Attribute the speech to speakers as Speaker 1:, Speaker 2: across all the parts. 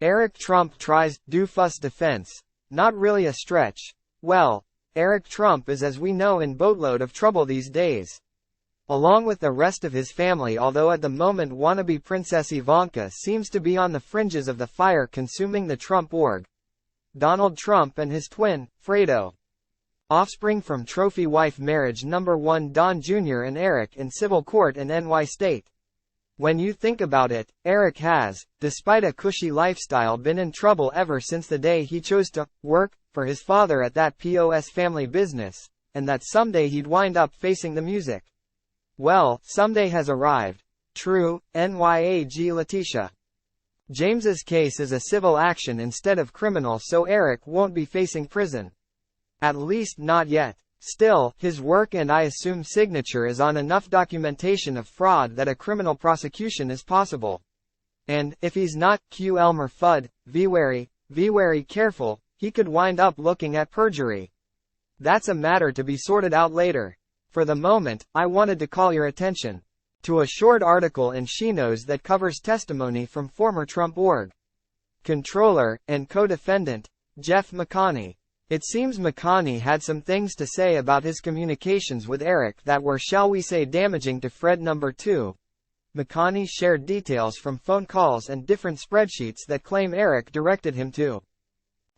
Speaker 1: Eric Trump tries Doofus defense. Not really a stretch. Well, Eric Trump is, as we know, in boatload of trouble these days, along with the rest of his family, although at the moment wannabe Princess Ivanka seems to be on the fringes of the fire consuming the Trump org. Donald Trump and his twin, Fredo, offspring from trophy wife marriage number 1, Don Jr. and Eric in civil court in NY State. When you think about it, Eric has, despite a cushy lifestyle, been in trouble ever since the day he chose to work for his father at that P.O.S. family business, and that someday he'd wind up facing the music. Well, someday has arrived. True, AG Letecia James's case is a civil action instead of criminal, so Eric won't be facing prison. At least not yet. Still, his work and I assume signature is on enough documentation of fraud that a criminal prosecution is possible. And, if he's not, Elmer Fudd, vwery careful, he could wind up looking at perjury. That's a matter to be sorted out later. For the moment, I wanted to call your attention to a short article in SheKnows that covers testimony from former Trump org comptroller and co-defendant, Jeff McConney. It seems McConney had some things to say about his communications with Eric that were, shall we say, damaging to Fred number 2. McConney shared details from phone calls and different spreadsheets that claim Eric directed him to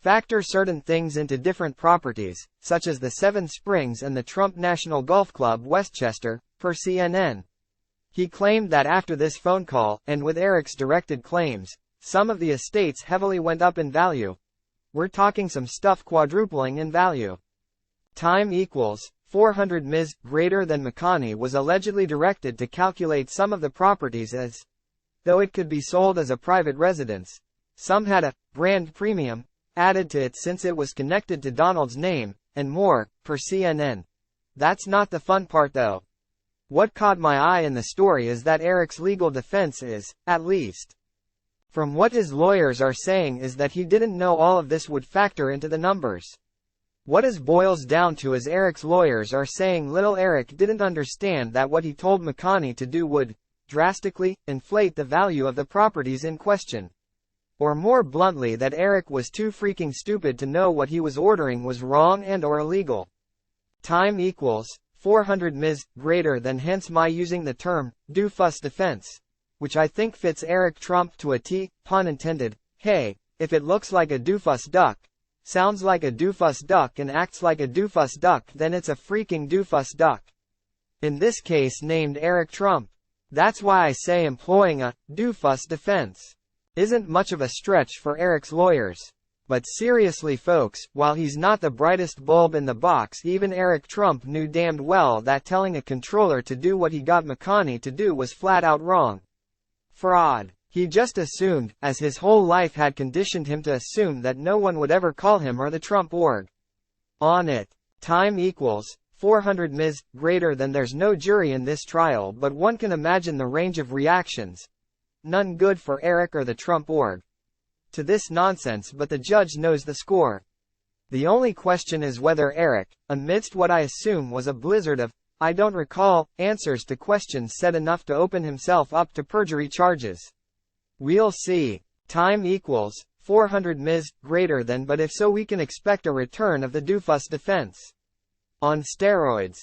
Speaker 1: factor certain things into different properties, such as the Seven Springs and the Trump National Golf Club Westchester, per CNN. He claimed that after this phone call, and with Eric's directed claims, some of the estates heavily went up in value. We're talking some stuff quadrupling in value. Time equals 400 Ms. greater than McConney was allegedly directed to calculate some of the properties as though it could be sold as a private residence. Some had a brand premium added to it since it was connected to Donald's name, and more, per CNN. That's not the fun part though. What caught my eye in the story is that Eric's legal defense is, at least from what his lawyers are saying, is that he didn't know all of this would factor into the numbers. What it boils down to is Eric's lawyers are saying little Eric didn't understand that what he told McConney to do would drastically inflate the value of the properties in question. Or more bluntly, that Eric was too freaking stupid to know what he was ordering was wrong and or illegal. Time equals 400 Ms. greater than, hence my using the term Doofus defense, which I think fits Eric Trump to a T, pun intended. Hey, if it looks like a doofus duck, sounds like a doofus duck and acts like a doofus duck, then it's a freaking doofus duck. In this case named Eric Trump. That's why I say employing a doofus defense isn't much of a stretch for Eric's lawyers. But seriously folks, while he's not the brightest bulb in the box, even Eric Trump knew damned well that telling a comptroller to do what he got McConney to do was flat out wrong. Fraud. He just assumed, as his whole life had conditioned him to assume, that no one would ever call him or the Trump org on it. Time equals 400 Ms. greater than. There's no jury in this trial, but one can imagine the range of reactions. None good for Eric or the Trump org to this nonsense, but the judge knows the score. The only question is whether Eric, amidst what I assume was a blizzard of I don't recall answers to questions, said enough to open himself up to perjury charges. We'll see. Time equals 400 Ms. greater than, but if so, we can expect a return of the Doofus defense on steroids.